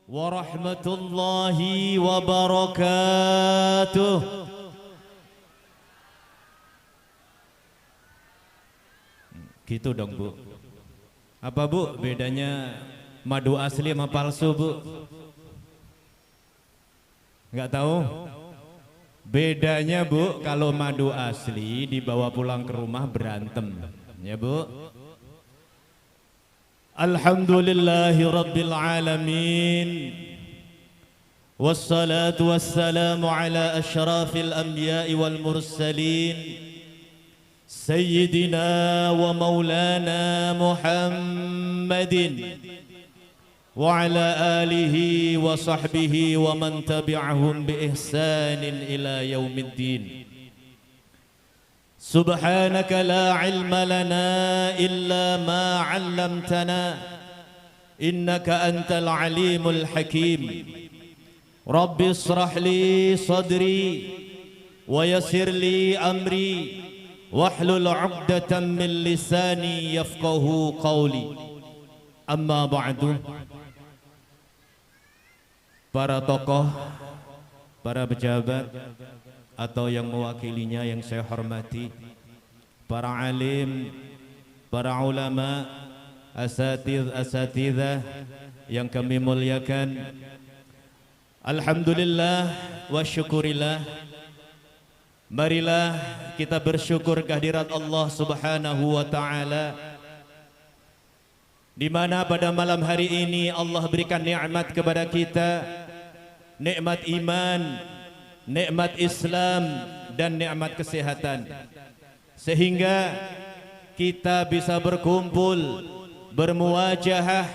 warahmatullahi wabarakatuh. Gitu dong Bu. Apa Bu bedanya madu asli sama palsu Bu? Nggak tahu? Bedanya Bu, kalau madu asli dibawa pulang ke rumah berantem, ya Bu. Alhamdulillahi rabbil alamin. Wassalatu wassalamu ala asyrafil anbiya'i wal mursalin. Sayyidina wa maulana Muhammadin wa ala alihi wa sahbihi wa man tabi'ahum bi ihsanin ila yaumiddin. Subhanaka la ilma lana illa ma 'allamtana innaka antal alimul hakim. Rabbi ishrah li sadri wa yassir li amri wahlul 'uqdatam min lisani yafqahu qawli. Amma ba'du. Para tokoh, para pejabat atau yang mewakilinya yang saya hormati, para alim, para ulama, asatidzah yang kami muliakan. Alhamdulillah wa syukurillah. Marilah kita bersyukur kehadirat Allah Subhanahu wa taala, di mana pada malam hari ini Allah berikan nikmat kepada kita, nikmat iman, nikmat Islam, dan nikmat kesehatan, sehingga kita bisa berkumpul, bermuwajahah,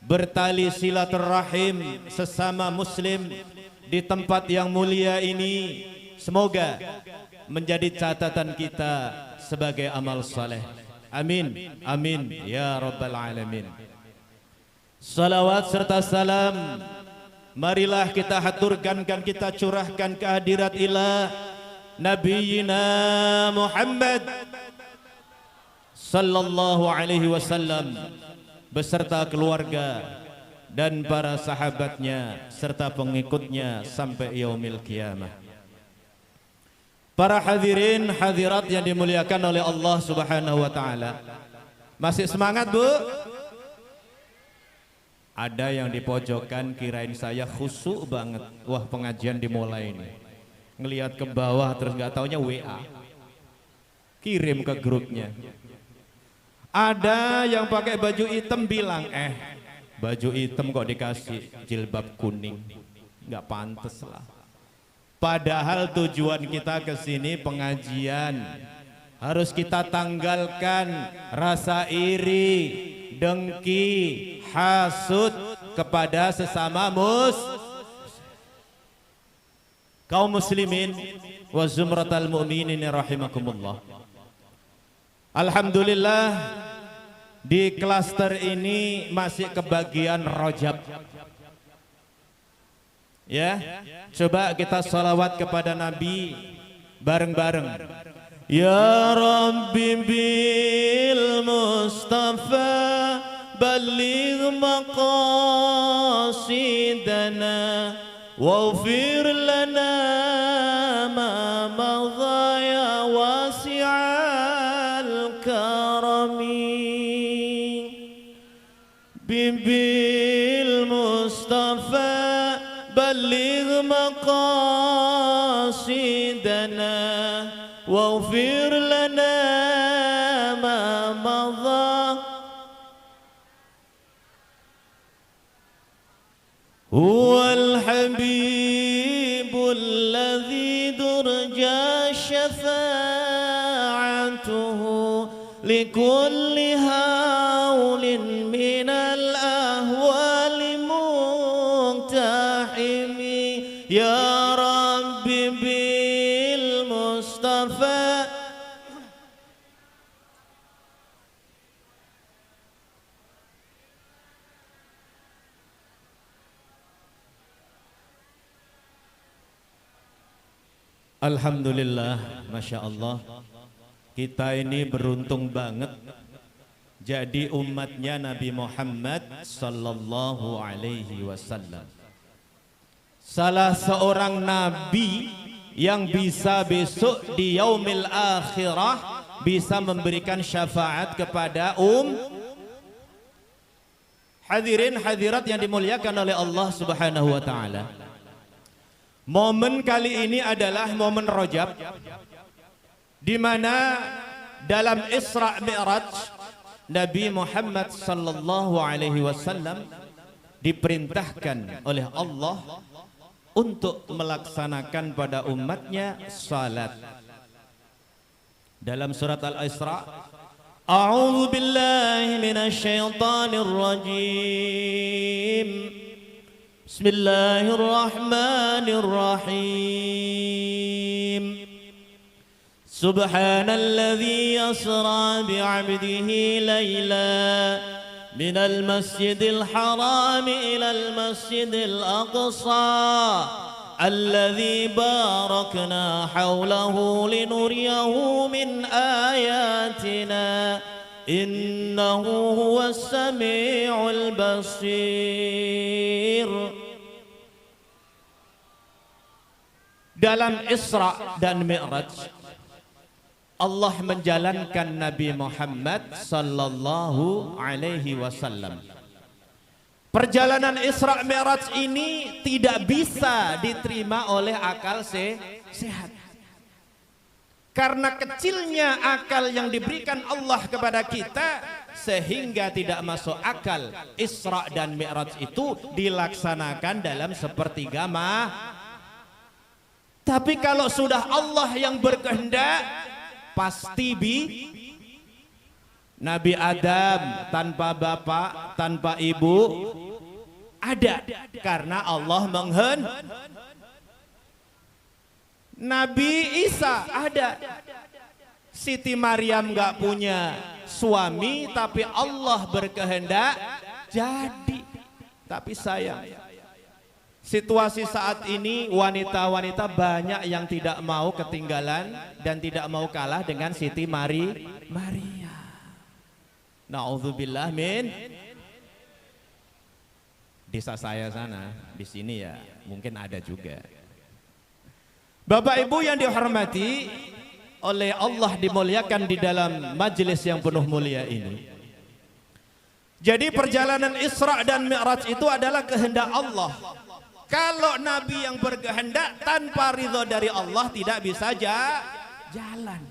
bertali silaturahim sesama muslim di tempat yang mulia ini. Semoga menjadi catatan kita sebagai amal saleh. Amin, amin, ya rabbal alamin. Salawat serta salam marilah kita haturkan dan kita curahkan ke hadirat ilah Nabiyina Muhammad sallallahu alaihi wasallam beserta keluarga dan para sahabatnya serta pengikutnya sampai yaumil qiyamah. Para hadirin hadirat yang dimuliakan oleh Allah Subhanahu wa taala. Masih semangat, Bu? Ada yang di pojokan kirain saya khusyuk banget. Wah, pengajian dimulai ini. Ngelihat ke bawah terus nggak taunya WA. Kirim ke grupnya. Ada yang pakai baju hitam bilang, baju hitam kok dikasih jilbab kuning. Nggak pantas lah. Padahal tujuan kita ke sini pengajian. Harus kita tanggalkan rasa iri, dengki, hasud kepada sesama kaum muslimin wa zumratal mu'minin rahimakumullah. Alhamdulillah di klaster ini masih kebagian Rajab. Ya, coba kita salawat kepada Nabi bareng-bareng. Ya Rabbi bil Mustafa balligh maqasidana waghfir lana ma madha ya wasi'al karami. Bil Mustafa balligh maqasidana waghfir lana ma madha huwal habibul ladzi durja syafa'atuhu likulli haulin minal ahwali muqtahimi. Ya Rabbi bil Mustafa Alhamdulillah, Masya Allah. Kita ini beruntung banget jadi umatnya Nabi Muhammad sallallahu alaihi wasallam. Salah seorang nabi yang bisa besok di yaumil akhirah bisa memberikan syafaat kepada hadirin hadirat yang dimuliakan oleh Allah Subhanahu wa taala. Momen kali ini adalah momen Rajab, di mana dalam Isra Mi'raj Nabi Muhammad sallallahu alaihi wasallam diperintahkan oleh Allah untuk melaksanakan pada umatnya salat. Dalam surat Al-Isra, A'udzu billahi minasy syaithanir rajim. Bismillahirrahmanirrahim. Subhanalladzi yasra bi'abdihi layla minal masjidil haram ilal masjidil aqsa alladzi barakna hawlahu linuriyahu min ayatina innahu huwas sami'ul basir. Dalam Isra dan Mi'raj Allah menjalankan Nabi Muhammad sallallahu alaihi wasallam. Perjalanan Isra Mi'raj ini tidak bisa diterima oleh akal sehat. Karena kecilnya akal yang diberikan Allah kepada kita sehingga tidak masuk akal Isra dan Mi'raj itu dilaksanakan dalam sepertiga Tapi kalau sudah Allah yang berkehendak, pasti Nabi Adam tanpa bapak, tanpa ibu ada, karena Allah Nabi Isa ada. Siti Maryam nggak punya suami, tapi Allah berkehendak jadi. Tapi sayang, situasi saat ini wanita-wanita banyak yang tidak mau ketinggalan dan tidak mau kalah dengan Siti Maria. Na'udzubillah min. Desa saya sana, di sini ya mungkin ada juga. Bapak Ibu yang dihormati oleh Allah, dimuliakan di dalam majelis yang penuh mulia ini. Jadi perjalanan Isra dan Mi'raj itu adalah kehendak Allah. Kalau Nabi yang berkehendak tanpa ridho dari Allah tidak bisa jalan.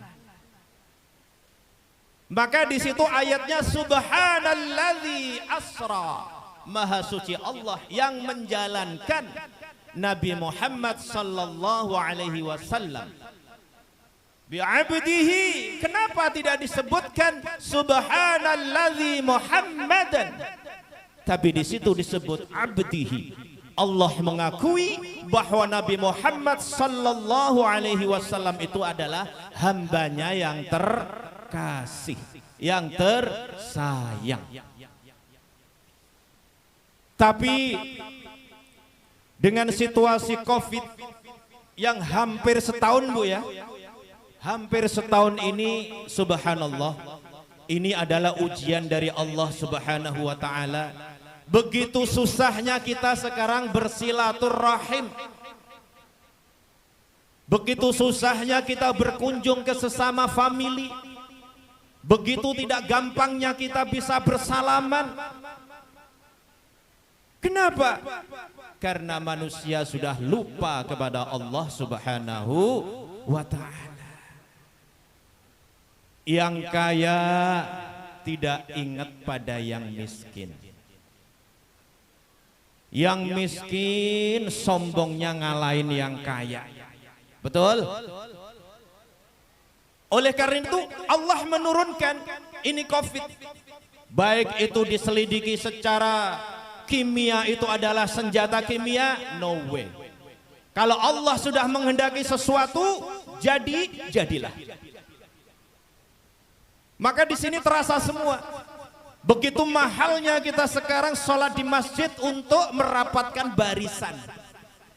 Maka di situ ayatnya Subhanalladzi asra. Maha suci Allah yang menjalankan Nabi Muhammad sallallahu alaihi wasallam bi'abdihi. Kenapa tidak disebutkan Subhanalladzi Muhammadan, tapi di situ disebut abdihi. Allah mengakui bahwa Nabi Muhammad sallallahu alaihi wasallam itu adalah hambanya yang terkasih, yang tersayang. Tapi dengan situasi Covid yang hampir setahun, Bu ya, hampir setahun ini, subhanallah, ini adalah ujian dari Allah Subhanahu wa taala. Begitu susahnya kita sekarang bersilaturahim, begitu susahnya kita berkunjung ke sesama famili, begitu tidak gampangnya kita bisa bersalaman. Kenapa? Karena manusia sudah lupa kepada Allah Subhanahu wa ta'ala. Yang kaya tidak ingat pada yang miskin. Yang miskin sombongnya ngalahin yang kaya. Betul? Oleh karena itu Allah menurunkan ini Covid. Baik itu diselidiki secara kimia, itu adalah senjata kimia, no way. Kalau Allah sudah menghendaki sesuatu, jadilah. Maka di sini terasa semua. Begitu mahalnya kita sekarang sholat di masjid untuk merapatkan barisan.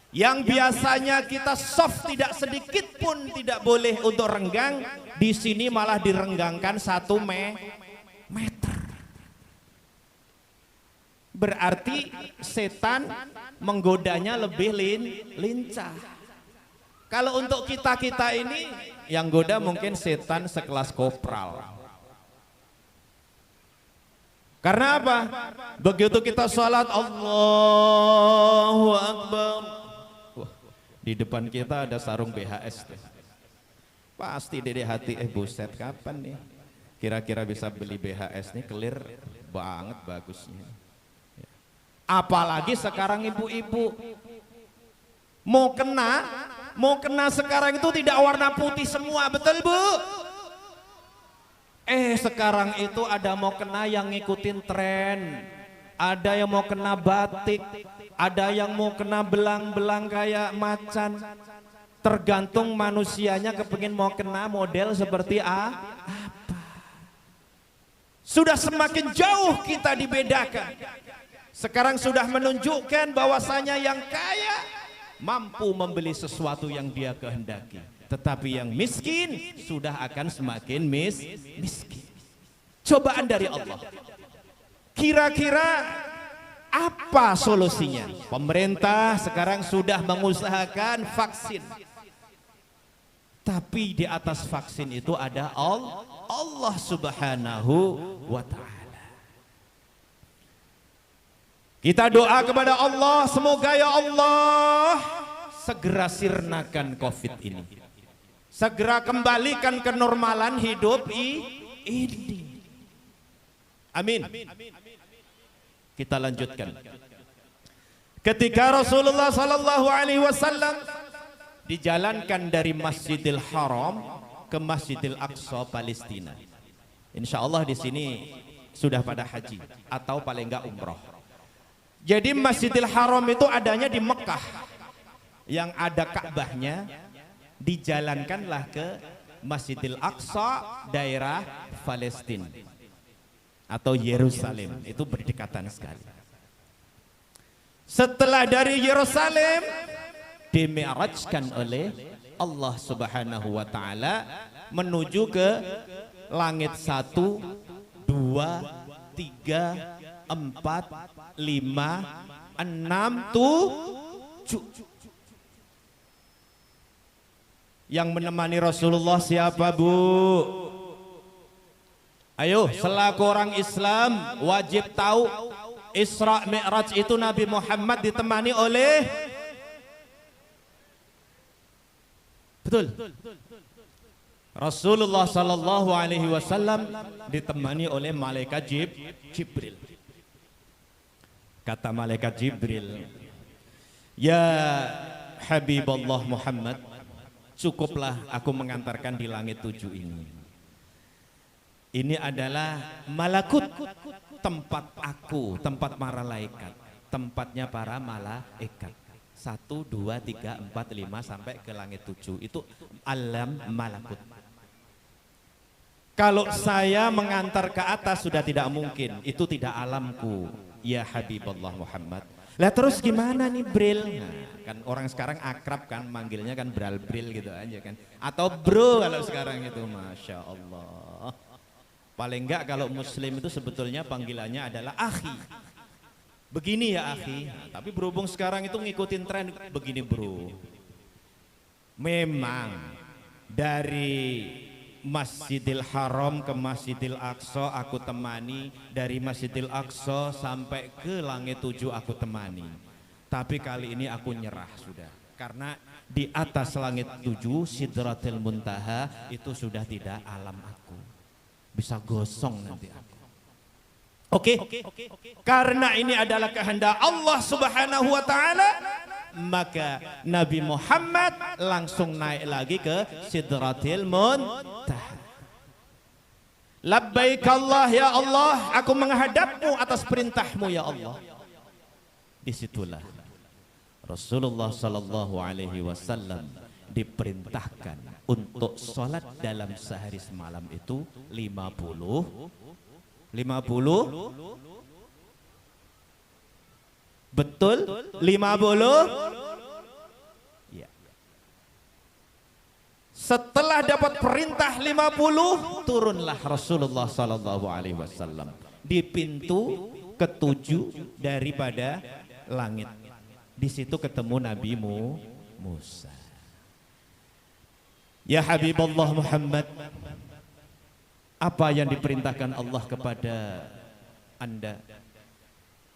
Yang biasanya kita soft tidak sedikit pun tidak boleh untuk renggang, di sini malah direnggangkan 1 meter. Berarti setan menggodanya lebih lincah. Kalau untuk kita-kita ini yang goda mungkin setan sekelas kopral. Karena apa? Begitu kita sholat Allahu Akbar, wah, di depan kita ada sarung BHS tuh. Pasti dede hati, buset kapan nih kira-kira bisa beli BHS nih, clear banget bagusnya. Apalagi sekarang ibu-ibu mau kena sekarang itu tidak warna putih semua, betul Bu? Sekarang itu ada mau kena yang ngikutin tren, ada yang mau kena batik, ada yang mau kena belang-belang kayak macan. Tergantung manusianya kepengin mau kena model seperti apa. Sudah semakin jauh kita dibedakan. Sekarang sudah menunjukkan bahwasanya yang kaya mampu membeli sesuatu yang dia kehendaki, tetapi yang miskin sudah akan semakin miskin. Cobaan dari Allah. Kira-kira apa solusinya? Pemerintah sekarang sudah mengusahakan vaksin, tapi di atas vaksin itu ada Allah Subhanahu wa Ta'ala. Kita doa kepada Allah, semoga ya Allah segera sirnakan COVID ini. Segera kembalikan kenormalan hidup ini. Amin. Kita lanjutkan. Ketika Rasulullah sallallahu alaihi wasallam dijalankan dari Masjidil Haram ke Masjidil Aqsa Palestina. Insya Allah di sini sudah pada haji atau paling enggak umroh. Jadi Masjidil Haram itu adanya di Mekah, yang ada Ka'bahnya, dijalankanlah ke Masjidil Aqsa daerah Palestina atau Yerusalem, itu berdekatan sekali. Setelah dari Yerusalem dimi'rajkan oleh Allah Subhanahu wa Ta'ala menuju ke langit 1, 2, 3, 4, 5, 6, 7. Yang menemani Rasulullah siapa Bu? Ayo, selaku orang Islam wajib tahu Isra Mi'raj itu Nabi Muhammad ditemani oleh, betul, Rasulullah sallallahu alaihi wasallam ditemani oleh malaikat Jibril. Kata malaikat Jibril, ya Habibullah Muhammad, cukuplah aku mengantarkan di langit 7 ini. Ini adalah malakut, tempat aku, tempat para malaikat, tempatnya para malaikat. 1, 2, 3, 4, 5 sampai ke langit 7 itu alam malakut. Kalau saya mengantar ke atas sudah tidak mungkin, itu tidak alamku. Ya Habibullah Muhammad. Lah terus gimana nih Bril? Nah, kan orang sekarang akrab kan, manggilnya kan Bril gitu aja kan. Atau bro kalau sekarang itu, Masya Allah. Paling enggak kalau muslim itu sebetulnya panggilannya adalah akhi. Begini ya akhi. Nah, tapi berhubung sekarang itu ngikutin tren begini bro. Memang dari Masjidil Haram ke Masjidil Aqsa aku temani, dari Masjidil Aqsa sampai ke langit 7 aku temani. Tapi kali ini aku nyerah sudah, karena di atas langit 7 Sidratil Muntaha itu sudah tidak alam aku, bisa gosong nanti aku. Oke. Karena ini adalah kehendak Allah Subhanahu wa Ta'ala, maka Nabi Muhammad langsung naik lagi ke Sidratil Muntaha. Labbaik Allah ya Allah, aku menghadapmu atas perintahmu ya Allah. Disitulah Rasulullah sallallahu alaihi wasallam diperintahkan untuk sholat dalam sehari semalam itu 50 betul 50 ya. Setelah dapat perintah 50 turunlah Rasulullah sallallahu alaihi wasallam di pintu ketujuh daripada langit. Di situ ketemu Nabi Musa. Ya Habibullah Muhammad, apa yang diperintahkan Allah kepada Anda?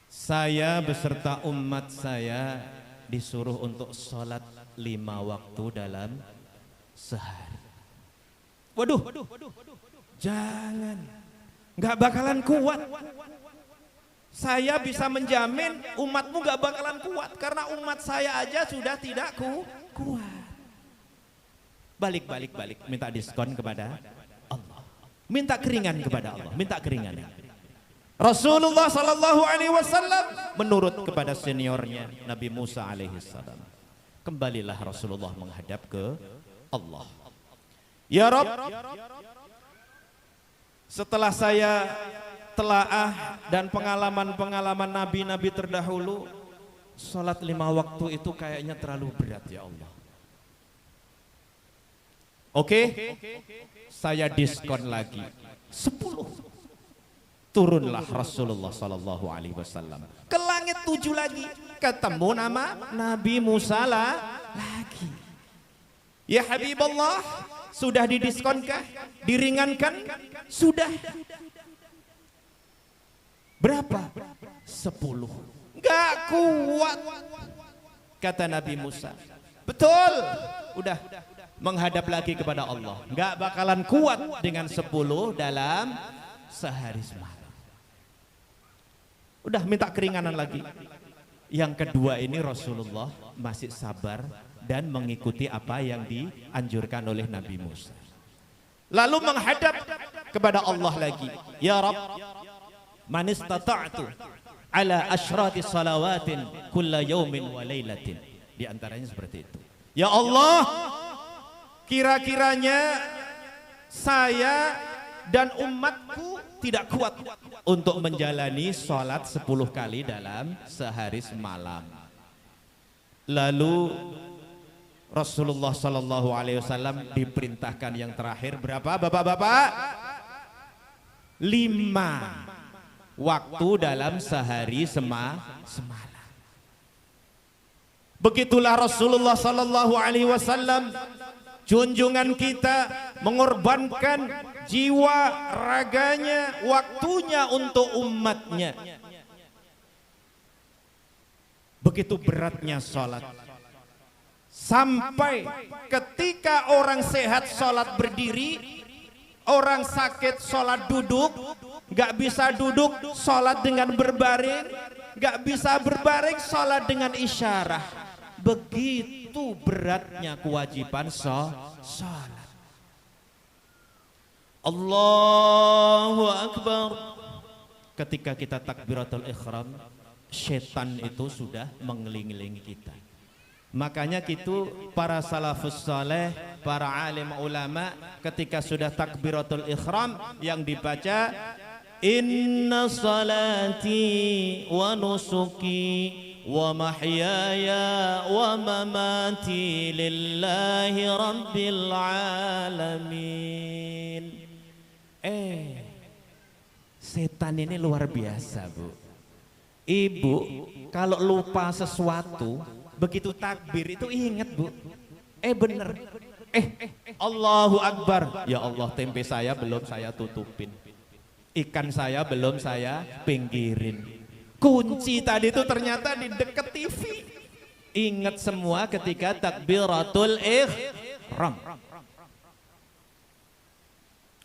Saya beserta umat saya disuruh untuk sholat 5 waktu dalam sehari. Waduh, jangan, nggak bakalan kuat. Saya bisa menjamin umatmu nggak bakalan kuat, karena umat saya aja sudah tidak kuat. Balik, minta diskon kepada Allah, minta keringan kepada Allah, minta keringan. Rasulullah Sallallahu Alaihi Wasallam menurut kepada seniornya Nabi Musa alaihissalam. Kembalilah Rasulullah menghadap ke Allah. Ya Rabb, setelah saya telaah dan pengalaman-pengalaman nabi-nabi terdahulu, sholat 5 waktu itu kayaknya terlalu berat ya Allah. Oke, saya diskon lagi 10. Turunlah Rasulullah Sallallahu Alaihi Wasallam ke langit 7 lagi, ketemu nama Nabi Musa lagi. Ya Habibullah, sudah didiskonkah? Diringankan? Sudah. Berapa? 10. Gak kuat, kata Nabi Musa. Betul, udah menghadap lagi kepada Allah. Gak bakalan kuat dengan 10 dalam sehari semalam. Udah minta keringanan lagi. Yang kedua ini Rasulullah masih sabar dan mengikuti apa yang dianjurkan oleh Nabi Musa. Lalu menghadap kepada Allah lagi. Ya Rabb, man istata'tu ala asyrati salawatin kulla yaumin wa laylatin. Di antaranya seperti itu. Ya Allah, kira-kiranya saya dan umatku tidak kuat untuk menjalani sholat 10 kali dalam sehari semalam. Lalu Rasulullah Sallallahu Alaihi Wasallam diperintahkan yang terakhir berapa bapak-bapak? 5 waktu dalam sehari semalam. Begitulah Rasulullah Sallallahu Alaihi Wasallam, junjungan kita, mengorbankan jiwa, raganya, waktunya untuk umatnya. Begitu beratnya sholat, sampai ketika orang sehat sholat berdiri, orang sakit sholat duduk, gak bisa duduk sholat dengan berbaring, gak bisa berbaring sholat dengan isyarah. Begitu beratnya kewajiban sholat. Allahu Akbar. Ketika kita takbiratul ihram, setan itu sudah mengelilingi kita. Makanya gitu para salafus saleh, para alim ulama ketika sudah takbiratul ihram yang dibaca inna salati wa nusuki wa mahyaya wa mamati lillahi rabbil alamin. Setan ini luar biasa, Bu. Ibu kalau lupa sesuatu begitu takbir itu ingat, Bu. Bener. Allahu Akbar. Ya Allah, tempe saya belum saya tutupin, ikan saya belum saya pinggirin, kunci tadi itu ternyata di dekat TV. Ingat semua ketika takbiratul ihram.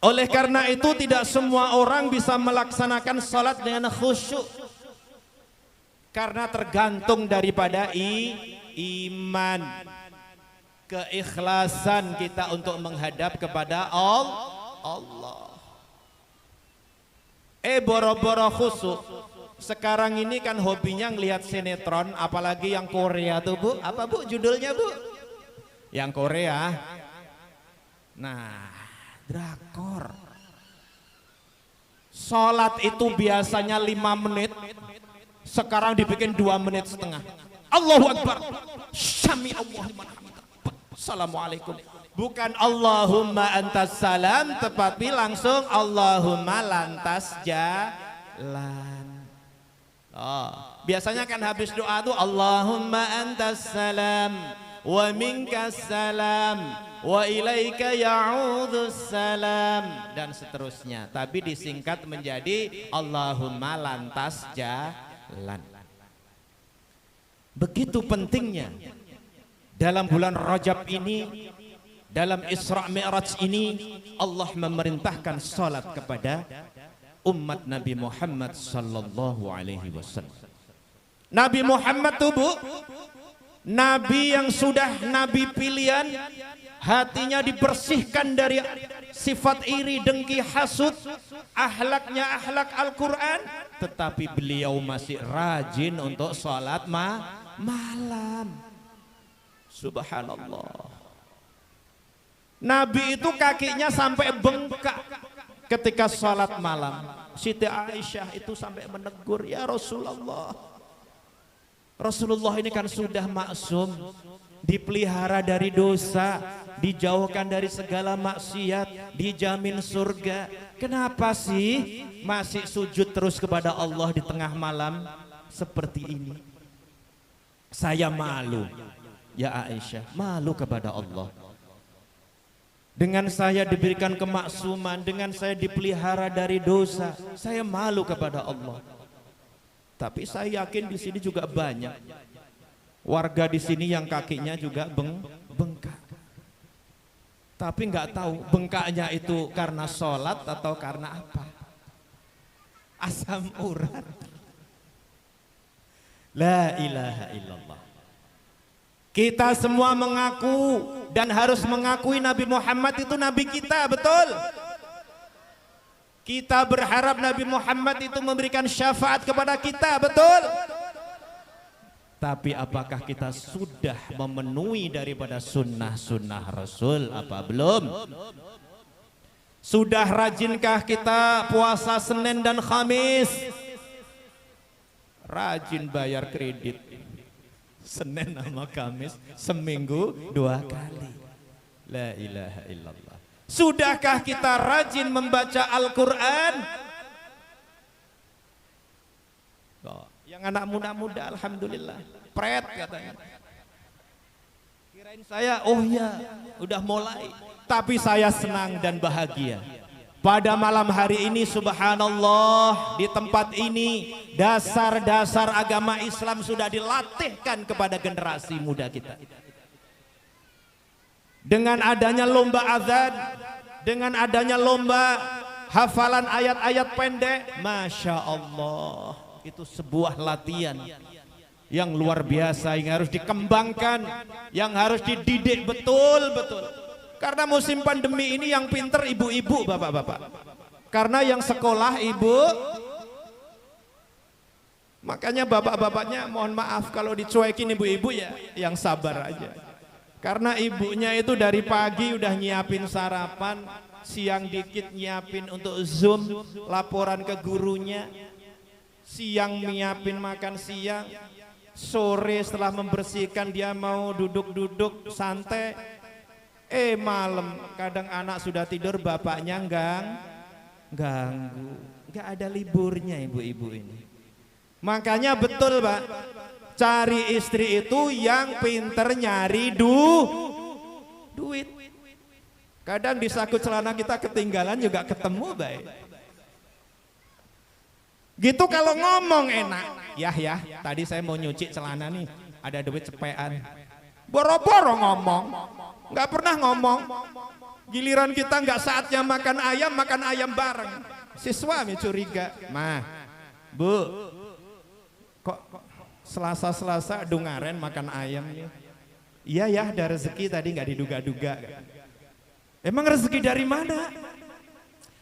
Oleh karena itu tidak semua orang bisa melaksanakan salat dengan khusyuk, karena tergantung daripada iman, keikhlasan kita untuk menghadap kepada Allah. Boro-boro khusyuk. Sekarang ini kan hobinya ngelihat sinetron, apalagi yang Korea tuh, Bu. Apa, Bu, judulnya, Bu? Yang Korea. Nah, drakor. Sholat itu biasanya 5 menit, sekarang dibikin 2 menit setengah. Allahu Akbar. Syami Allahumma hamidah. Assalamualaikum. Bukan Allahumma antas salam, tetapi langsung Allahumma lantas jalan. Oh, biasanya kan habis doa tuh Allahumma antas salam wa minkas salam wa ilaika ya'udzus salam dan seterusnya, tapi disingkat menjadi Allahumma lantas jalan. Begitu pentingnya dalam bulan Rajab ini, dalam Isra Mi'raj ini, Allah memerintahkan salat kepada umat Nabi Muhammad sallallahu alaihi wasallam. Nabi Muhammad tuh Bu, Nabi yang sudah Nabi pilihan, hatinya dibersihkan dari sifat iri, dengki, hasud, akhlaknya akhlak Al-Quran, tetapi beliau masih rajin untuk sholat malam. Subhanallah. Nabi itu kakinya sampai bengkak ketika sholat malam. Siti Aisyah itu sampai menegur, ya Rasulullah, Rasulullah ini kan sudah maksum, dipelihara dari dosa, dijauhkan dari segala maksiat, dijamin surga. Kenapa sih masih sujud terus kepada Allah di tengah malam seperti ini? Saya malu, ya Aisyah, malu kepada Allah. Dengan saya diberikan kemaksuman, dengan saya dipelihara dari dosa, saya malu kepada Allah. Tapi saya yakin di sini juga banyak warga di sini yang kakinya juga bengkak. Tapi nggak tahu bengkaknya itu karena sholat atau karena apa. Asam urat. La ilaha illallah. Kita semua mengaku dan harus mengakui Nabi Muhammad itu Nabi kita, betul? Kita berharap Nabi Muhammad itu memberikan syafaat kepada kita, betul? Tapi apakah kita sudah memenuhi daripada sunnah-sunnah Rasul apa belum? Sudah rajinkah kita puasa Senin dan Khamis? Rajin bayar kredit Senin sama Kamis seminggu 2 kali. La ilaha illallah. Sudahkah kita rajin membaca Al-Quran? Oh, yang anak muda-muda alhamdulillah pret katanya. Kirain saya, oh ya udah mulai. Tapi saya senang dan bahagia. Pada malam hari ini subhanallah, di tempat ini dasar-dasar agama Islam sudah dilatihkan kepada generasi muda kita. Dengan adanya lomba azan, dengan adanya lomba hafalan ayat-ayat pendek, Masya Allah, itu sebuah latihan yang luar biasa, yang harus dikembangkan, yang harus dididik betul-betul. Karena musim pandemi ini yang pinter ibu-ibu, bapak-bapak. Karena yang sekolah ibu, makanya bapak-bapaknya mohon maaf kalau dicuekin ibu-ibu ya, yang sabar aja. Karena ibunya itu dari pagi udah nyiapin sarapan, siang dikit nyiapin untuk Zoom, laporan ke gurunya, siang nyiapin makan siang, sore setelah membersihkan dia mau duduk-duduk santai, malam kadang anak sudah tidur bapaknya ganggu, nggak ada liburnya ibu-ibu ini. Makanya betul Pak, cari istri itu yang pinter nyari duit. Kadang di saku celana kita ketinggalan juga ketemu baik. Gitu kalau ngomong enak. Ya, tadi saya mau nyuci celana nih, ada duit cepean. Boro-boro ngomong, nggak pernah ngomong. Giliran kita nggak saatnya makan ayam bareng. Si suami curiga, "Mah, Bu, kok Selasa dungaren makan ayam nih?" "Iya ya, ada rezeki tadi nggak diduga-duga." "Emang rezeki dari mana?"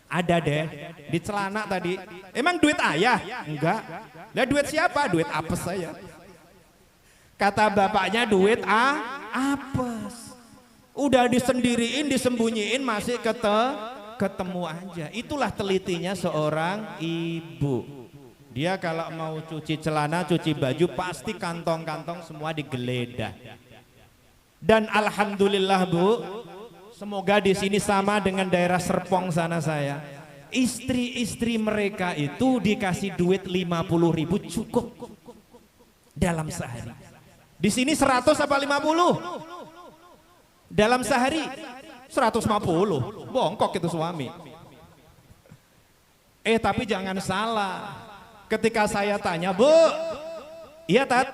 "Ada deh, di celana tadi." "Emang duit ayah?" "Enggak." "Lah duit siapa?" "Duit apes saya." Kata bapaknya duit apes. Udah disendiriin, disembunyiin masih ketemu aja. Itulah telitinya seorang ibu. Dia kalau mau cuci celana, cuci baju pasti kantong-kantong semua digeledah. Dan alhamdulillah Bu, semoga di sini sama dengan daerah Serpong sana saya. istri-istri mereka itu dikasih duit 50.000 cukup dalam sehari. Di sini 100 apa 50? Dalam sehari 150. Bongkok itu suami. Tapi jangan salah. Ketika saya tanya, Bu, iya Tat,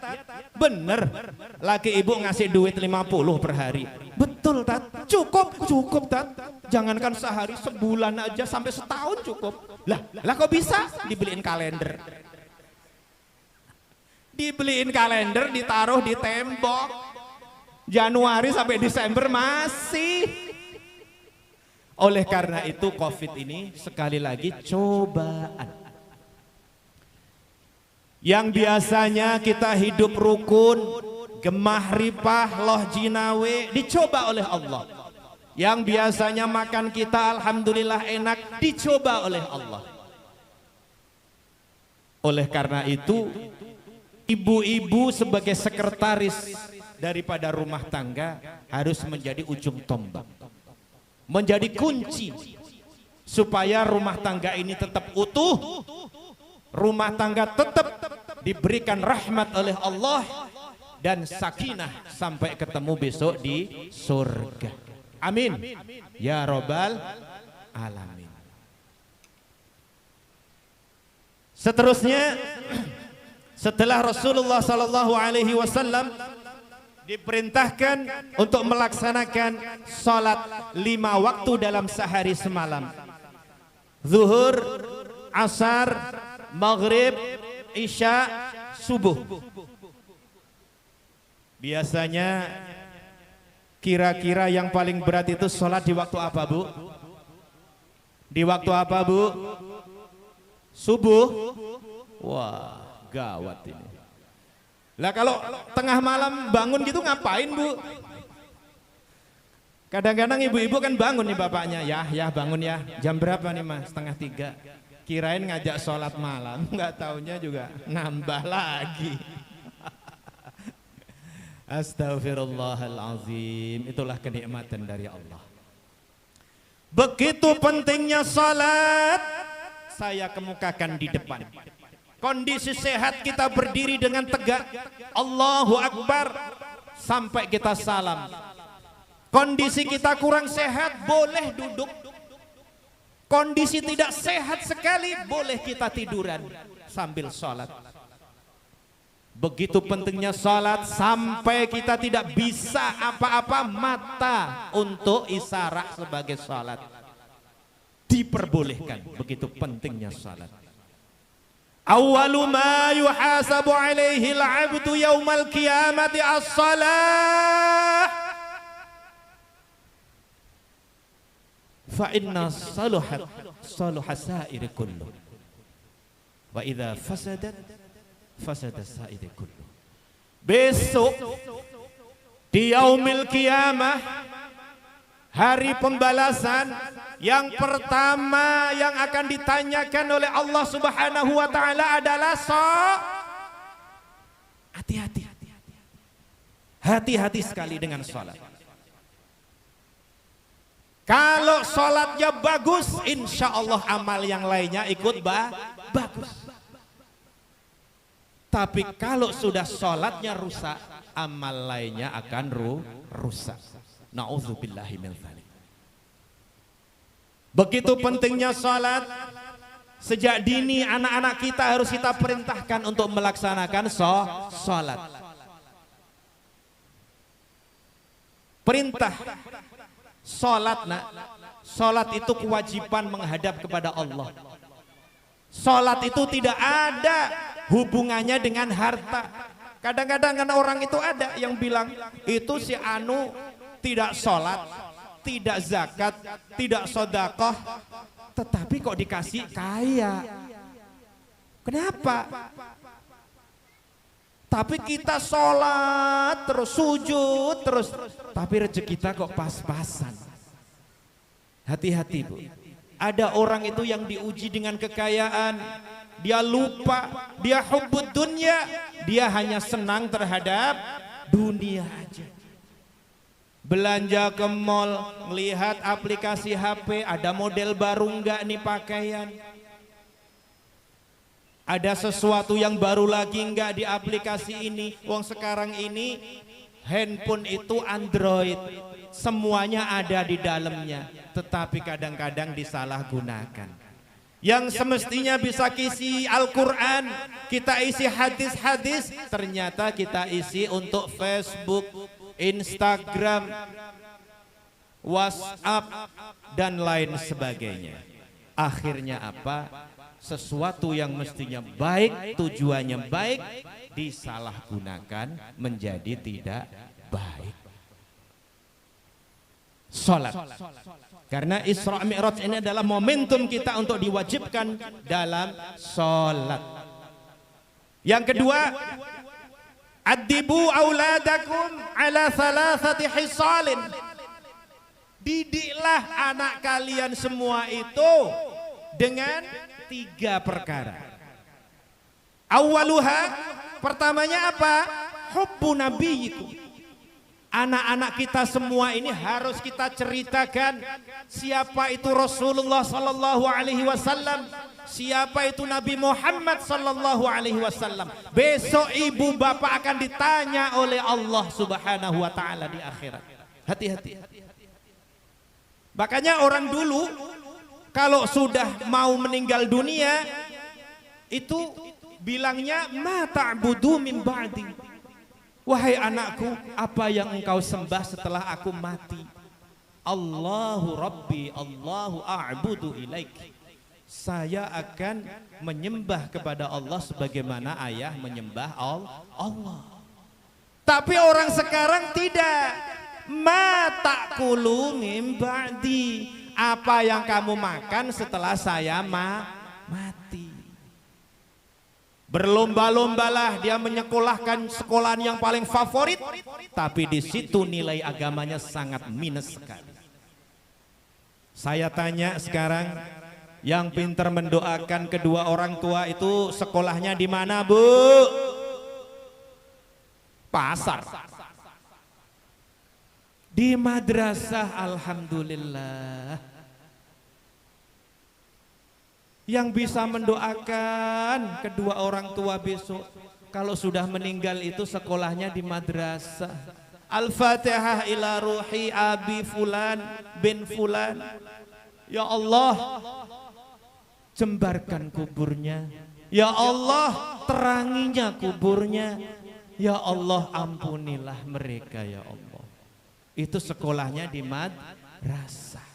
bener laki ibu ngasih duit 50 per hari. Betul Tat, cukup Tat. Jangankan sehari, sebulan aja sampai setahun cukup. Lah kok bisa? Dibeliin kalender. Dibeliin kalender, ditaruh di tembok. Januari sampai Desember masih. Oleh karena itu Covid ini sekali lagi cobaan. Yang biasanya kita hidup rukun, gemah ripah, loh jinawe, dicoba oleh Allah. Yang biasanya makan kita alhamdulillah enak, dicoba oleh Allah. Oleh karena itu, ibu-ibu sebagai sekretaris daripada rumah tangga harus menjadi ujung tombak, menjadi kunci supaya rumah tangga ini tetap utuh, rumah tangga tetap diberikan rahmat oleh Allah dan sakinah sampai ketemu besok di surga. Amin ya robbal alamin. Seterusnya, setelah Rasulullah SAW diperintahkan untuk melaksanakan salat 5 waktu dalam sehari semalam. Zuhur, asar, maghrib, isya, subuh. Biasanya kira-kira yang paling berat itu salat di waktu apa, Bu? Di waktu apa, Bu? Subuh. Wah, gawat ini. Lah kalau tengah malam bangun gitu ngapain, Bu? Kadang-kadang ibu-ibu kan bangun nih bapaknya, ya bangun ya. Jam berapa nih Mas? 2:30. Kirain ngajak sholat malam, nggak taunya juga nambah lagi. Astaghfirullahalazim. Itulah kenikmatan dari Allah. Begitu pentingnya salat, saya kemukakan di depan. Kondisi sehat kita berdiri dengan tegak, Allahu Akbar, sampai kita salam. Kondisi kita kurang sehat, boleh duduk. Kondisi tidak sehat sekali, boleh kita tiduran sambil sholat. Begitu pentingnya sholat sampai kita tidak bisa apa-apa, mata untuk isyarat sebagai sholat diperbolehkan. Begitu pentingnya sholat. Awwalu ma yuhasabu alaihi al-'abdu yaumal qiyamati as-salah. Fa inna saluhat saluha sa'iri kullu. Wa idza fasadat fasada sa'iri kullu. Besok di yaumil qiyamah, hari pembalasan, yang pertama yang akan ditanyakan oleh Allah Subhanahu wa taala adalah hati-hati. Hati-hati sekali dengan salat. Kalau salatnya bagus, insya Allah amal yang lainnya ikut bagus. Tapi kalau sudah salatnya rusak, amal lainnya akan rusak. Na'udzubillahi min dzalik. Begitu pentingnya salat, sejak dini anak-anak kita harus kita perintahkan untuk melaksanakan salat. Perintah salat, nak. Salat itu kewajiban menghadap kepada Allah. Salat itu tidak ada hubungannya dengan harta. Kadang-kadang kan orang itu ada yang bilang, itu si anu tidak salat, tidak zakat, tidak sedekah, tetapi kok dikasih kaya. Kenapa? Tapi kita sholat terus, sujud terus, tapi rezeki kita kok pas-pasan. Hati-hati, Bu. Ada orang itu yang diuji dengan kekayaan, dia lupa, dia hubbud dunya, dia hanya senang terhadap dunia aja. Belanja ke mall, melihat aplikasi HP, ada model baru enggak nih pakaian? Ada sesuatu yang baru lagi enggak di aplikasi ini? Wong sekarang ini handphone itu Android, semuanya ada di dalamnya, tetapi kadang-kadang disalahgunakan. Yang semestinya bisa isi Al-Quran, kita isi hadis-hadis, ternyata kita isi untuk Facebook, Instagram, WhatsApp, dan lain sebagainya. Akhirnya apa? Sesuatu yang mestinya baik, tujuannya baik, disalahgunakan menjadi tidak baik. Salat. Karena Isra Mi'raj ini adalah momentum kita untuk diwajibkan dalam salat. Yang kedua, addibu auladakum ala thalathati hisalin. Didiklah anak kalian semua itu dengan 3 perkara. Awaluha, pertamanya apa? Hubbu nabiyyikum. Anak-anak kita semua ini harus kita ceritakan siapa itu Rasulullah sallallahu alaihi wasallam, siapa itu Nabi Muhammad sallallahu alaihi wasallam. Besok ibu bapak akan ditanya oleh Allah Subhanahu wa taala di akhirat. Hati-hati. Makanya orang dulu kalau sudah mau meninggal dunia itu bilangnya ma ta'budu min ba'di. Wahai anakku, apa yang engkau sembah setelah aku mati? Allahu Rabbi, Allahu a'budu ilaik. Saya akan menyembah kepada Allah sebagaimana ayah menyembah Allah. Tapi orang sekarang tidak. Ma ta'kulu min ba'di. Apa yang kamu makan setelah saya mati? Berlomba-lombalah dia menyekolahkan sekolahan yang paling favorit, tapi di situ nilai agamanya sangat minus sekali. Saya tanya sekarang, yang pintar mendoakan kedua orang tua itu sekolahnya di mana, Bu? Pasar. Di madrasah, alhamdulillah. Yang bisa mendoakan kedua orang tua besok kalau sudah meninggal itu sekolahnya di madrasah. Al-Fatihah ila ruhi abi fulan bin fulan. Ya Allah, jembarkan kuburnya. Ya Allah, teranginya kuburnya. Ya Allah, ampunilah mereka ya Allah. Itu sekolahnya di madrasah.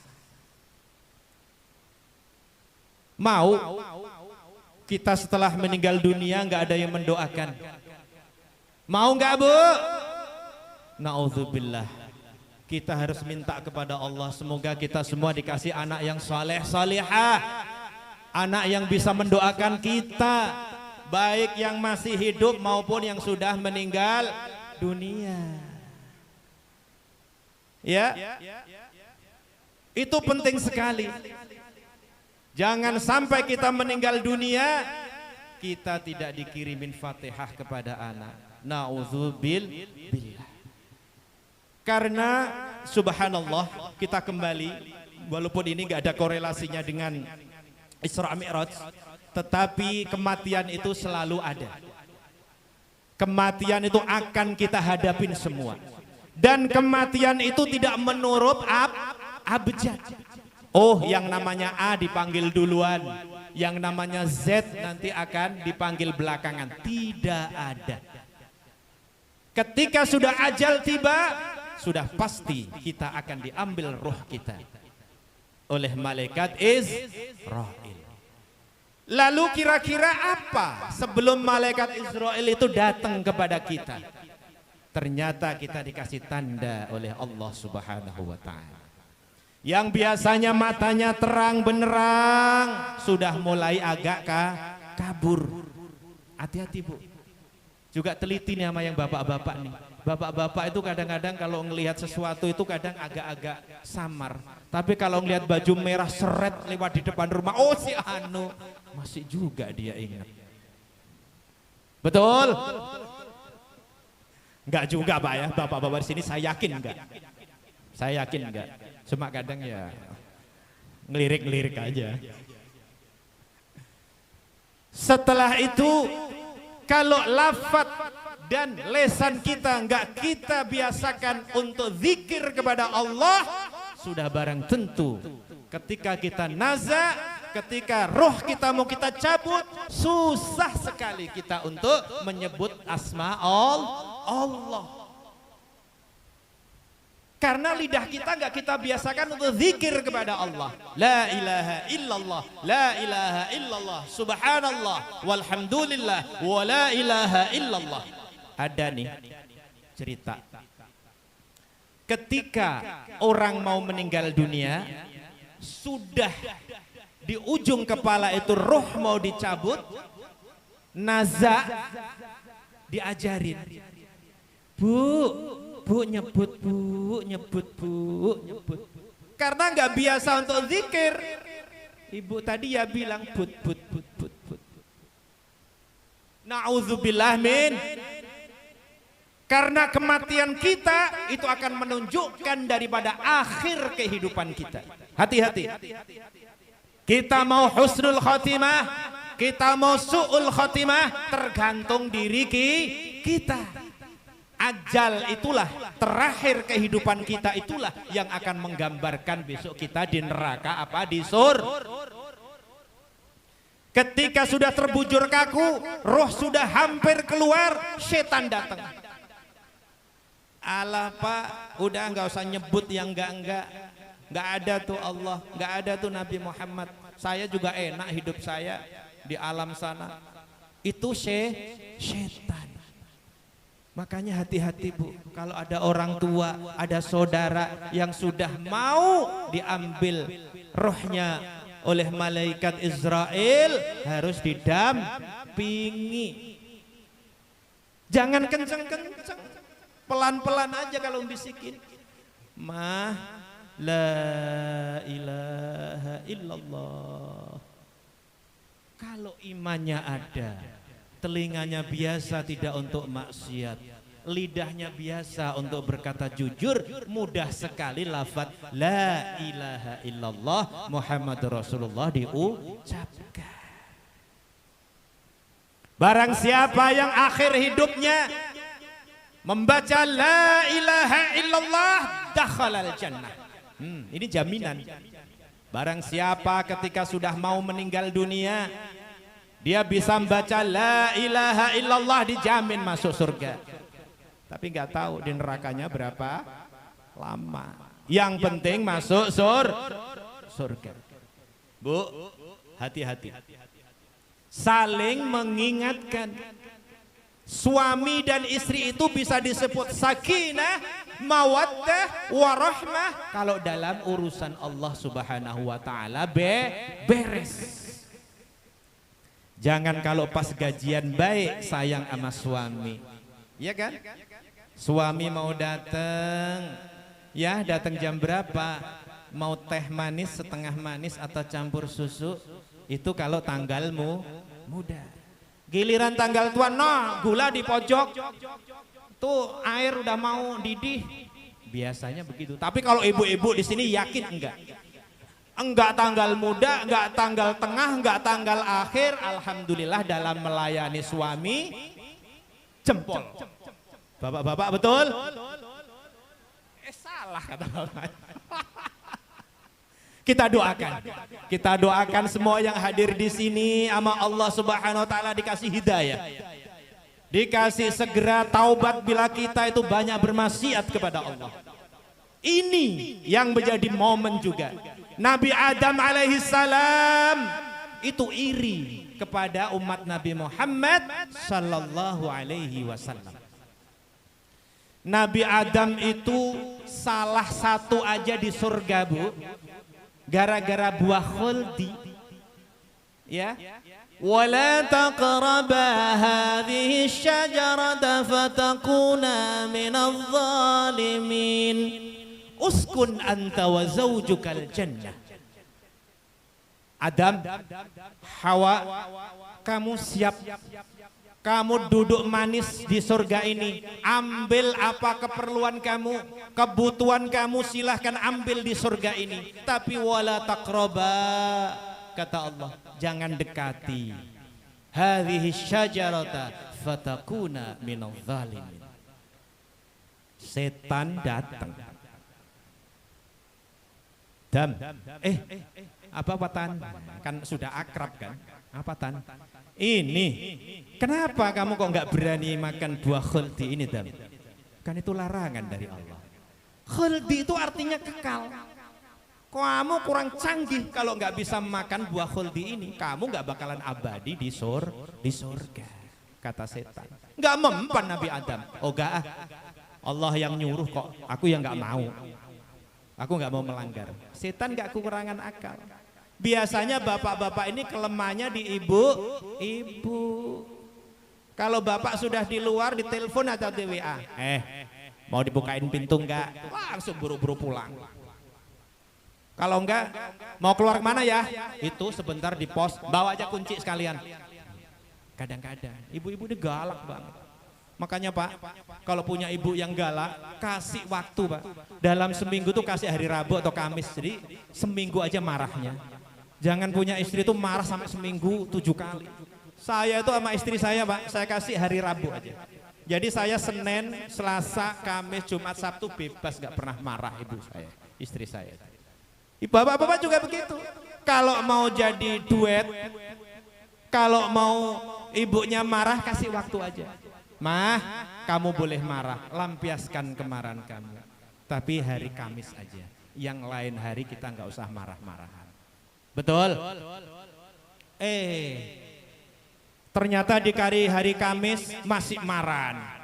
Mau kita setelah meninggal dunia nggak ada yang mendoakan? Mau nggak, Bu? Na'udzubillah. Kita harus minta kepada Allah semoga kita semua dikasih anak yang saleh salihah, anak yang bisa mendoakan kita, baik yang masih hidup maupun yang sudah meninggal dunia. Ya, itu penting sekali. Jangan sampai kita meninggal dunia kita tidak dikirimin Fatihah kepada anak. Na'udzubillah. Karena subhanallah, kita kembali walaupun ini gak ada korelasinya dengan Isra Mi'raj, tetapi kematian itu selalu ada. Kematian itu akan kita hadapin semua. Dan kematian itu tidak menurut abjad. Oh, yang namanya A dipanggil duluan, yang namanya Z nanti akan dipanggil belakangan. Tidak ada. Ketika sudah ajal tiba, sudah pasti kita akan diambil roh kita oleh malaikat Israil. Lalu kira-kira apa sebelum malaikat Israil itu datang kepada kita? Ternyata kita dikasih tanda oleh Allah Subhanahu wa ta'ala. Yang biasanya matanya terang benerang sudah mulai agak kabur. Hati-hati, Bu. Juga teliti nih sama yang bapak-bapak nih. Bapak-bapak itu kadang-kadang kalau ngelihat sesuatu itu kadang agak-agak samar. Tapi kalau ngelihat baju merah seret lewat di depan rumah, oh si Anu, masih juga dia ingat. Betul? Enggak juga, Pak ya. Bapak-bapak di sini saya yakin enggak. Saya yakin enggak. Cuma kadang ya ngelirik-ngelirik aja. Setelah itu kalau lafaz dan lesan kita enggak kita biasakan untuk zikir kepada Allah, sudah barang tentu ketika kita naza, ketika roh kita mau kita cabut, susah sekali kita untuk menyebut asma Allah. Karena lidah kita enggak kita biasakan untuk zikir kepada Allah. La ilaha illallah, la ilaha illallah, subhanallah, walhamdulillah, wa la ilaha illallah. Ada nih cerita. Ketika orang mau meninggal dunia, sudah di ujung kepala itu roh mau dicabut, naza diajarin. Bu nyebut, bu nyebut, bu nyebut. Karena nggak biasa untuk zikir. Ibu tadi ya bilang but. Na'udzubillah min. Karena kematian kita itu akan menunjukkan daripada akhir kehidupan kita. Hati-hati. Kita mau husnul khotimah, kita mau su'ul khotimah, tergantung diri kita. Ajal itulah, terakhir kehidupan kita itulah yang akan menggambarkan besok kita di neraka apa di surga. Ketika sudah terbujur kaku, roh sudah hampir keluar, setan datang. Alah Pak, udah nggak usah nyebut yang enggak. Nggak ada tuh Allah, nggak ada tuh Nabi Muhammad. Saya juga enak hidup saya di alam sana. Itu setan. Makanya hati-hati Bu, kalau ada orang tua, ada saudara yang sudah mau diambil rohnya oleh malaikat Israel, harus didampingi. Jangan kenceng-kenceng, pelan-pelan aja kalau bisikin. La ilaha illallah. Kalau imannya ada, telinganya biasa tidak untuk maksiat, lidahnya biasa untuk berkata jujur, mudah sekali lafaz la ilaha illallah Muhammadur Rasulullah diucapkan. Barang siapa yang akhir hidupnya membaca la ilaha illallah dakhalal jannah. Ini jaminan. Barang siapa ketika sudah mau meninggal dunia, dia bisa membaca la ilaha illallah, dijamin masuk surga. Tapi nggak tahu di nerakanya berapa lama. Yang penting masuk surga. Bu, hati-hati. Saling mengingatkan. Suami dan istri itu bisa disebut sakinah, mawaddah, warahmah kalau dalam urusan Allah Subhanahu wa taala beres. Jangan kalau pas gajian baik sayang sama suami. Iya kan? Suami mau datang, ya datang jam berapa? Mau teh manis, setengah manis atau campur susu? Itu kalau tanggalmu muda. Giliran tanggal tua, gula di pojok. Tuh air udah mau didih. Biasanya begitu. Tapi kalau ibu-ibu di sini yakin enggak? Enggak tanggal muda, enggak tanggal tengah, enggak tanggal akhir. Alhamdulillah dalam melayani suami jempol. Bapak-bapak betul? Salah kata bapak. Kita doakan semua yang hadir di sini sama Allah Subhanahu wa taala dikasih hidayah. Dikasih segera taubat bila kita itu banyak bermaksiat kepada Allah. Ini yang menjadi momen juga. Nabi Adam alaihissalam itu iri kepada umat Nabi Muhammad sallallahu alaihi wasallam. Nabi Adam itu salah satu aja di surga, Bu. Gara-gara buah khuldi. Ya. Wala taqraba hadhihi syajarata fatakuna minadh dhalimin. Uskun anta wa zawjukal jannah. Adam, Hawa, kamu siap Kamu duduk manis di surga ini, ambil apa keperluan kamu, kebutuhan kamu, silahkan ambil di surga ini. Tapi wala taqraba, kata Allah, jangan dekati hadhihi syajarata fatakuna minadh dhalimin. Setan datang. Apa Tan? Kan sudah akrab kan? Apa Tan? Ini, kenapa kamu kok nggak berani makan buah khuldi ini, Dam? Kan itu larangan dari Allah. Khuldi itu artinya kekal. Kamu kurang canggih kalau nggak bisa makan buah khuldi ini. Kamu nggak bakalan abadi di surga, kata setan. Nggak mempan Nabi Adam. Oh enggak, Allah yang nyuruh kok. Aku yang nggak mau. Aku nggak mau melanggar. Setan nggak kekurangan akal. Biasanya bapak-bapak ini kelemahannya di ibu. Kalau bapak sudah di luar, di telepon atau di WA, mau dibukain pintu enggak? Langsung buru-buru pulang. Kalau enggak, mau keluar kemana ya? Itu sebentar di pos, bawa aja kunci sekalian. Kadang-kadang ibu-ibu ini galak banget. Makanya Pak, kalau punya ibu yang galak, kasih waktu Pak. Dalam seminggu tuh kasih hari Rabu atau Kamis, jadi seminggu aja marahnya. Jangan punya istri itu marah sampai seminggu 7 kali. Saya itu sama istri saya Pak, saya kasih hari Rabu aja. Jadi saya Senin, Selasa, Kamis, Jumat, Sabtu bebas, gak pernah marah ibu saya, istri saya. Bapak-bapak juga begitu. Kalau mau jadi duet, kalau mau ibunya marah, kasih waktu aja. Mah, kamu boleh marah, lampiaskan kemarahan kamu. Tapi hari Kamis aja, yang lain hari kita nggak usah marah-marahan. Betul? Ternyata dikasih hari Kamis masih marah.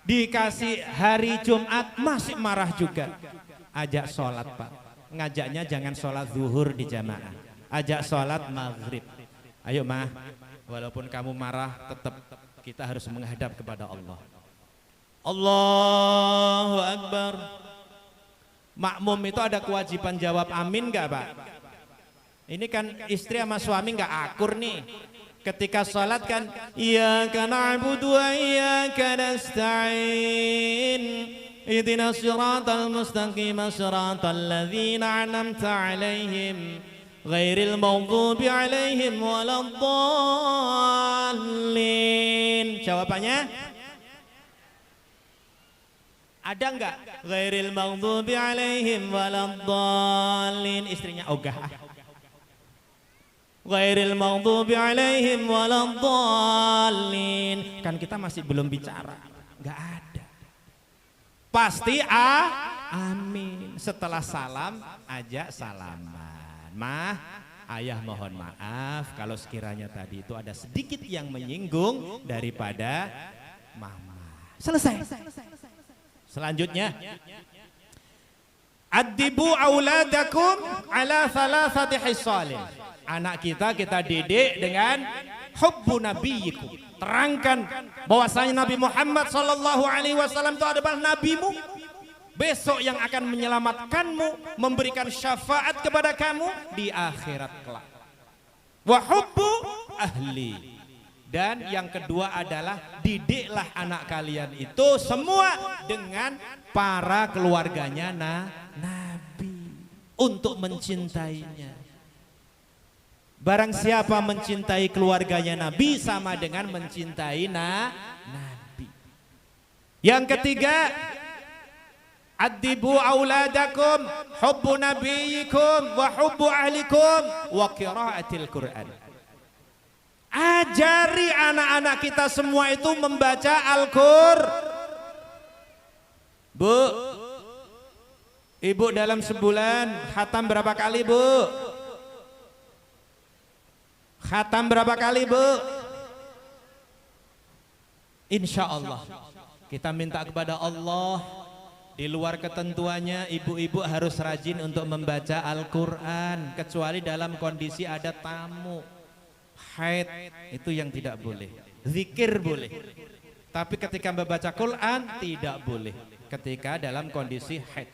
Dikasih hari Jumat masih marah juga. Ajak sholat Pak. Ngajaknya jangan sholat zuhur di jamaah. Ajak sholat maghrib. Ayo Mah, walaupun kamu marah tetap kita harus menghadap kepada Allah. Allahu Akbar. Makmum itu ada kewajiban jawab amin gak Pak? Ini kan istri sama suami nggak akur nih. Ketika sholat kan, iyyaka na'budu wa iyyaka nasta'in. Ihdinas siratal mustaqim, siratal ladzina an'amta 'alaihim, ghairil maghdubi 'alaihim waladdallin. Jawabannya ada enggak? Ghairil maghdubi 'alaihim waladdallin. Istrinya ogah. Ghairil maghdubi 'alaihim waladdallin. Kan kita masih belum bicara. Enggak ada. Pasti amin. Setelah salam ajak salaman. Mah, ayah mohon maaf kalau sekiranya tadi itu ada sedikit yang menyinggung daripada mama. Selesai. Selanjutnya, addibu auladakum ala thalathati hisalin. Anak kita didik dengan hubbu nabiyyikum. Terangkan bahwasanya Nabi Muhammad SAW itu adalah nabimu. Besok yang akan menyelamatkanmu, memberikan syafaat kepada kamu di akhirat kelak. Wa hubbu ahli. Dan yang kedua adalah didiklah anak kalian itu semua dengan para keluarganya Nabi untuk mencintainya. Barang siapa mencintai keluarganya Nabi sama dengan mencintai Nabi. Yang ketiga, addibu auladakum hubbu nabiyyikum wa hubbu ahlikum wa qiraatil Qur'an. Ajari anak-anak kita semua itu membaca Al-Qur'an. Bu, ibu dalam sebulan khatam berapa kali Bu? Khatam berapa kali Bu? Insya Allah kita minta kepada Allah, di luar ketentuannya ibu-ibu harus rajin untuk membaca Al-Quran, kecuali dalam kondisi ada tamu. Haid itu yang tidak boleh. Zikir boleh, tapi ketika membaca Quran tidak boleh ketika dalam kondisi haid.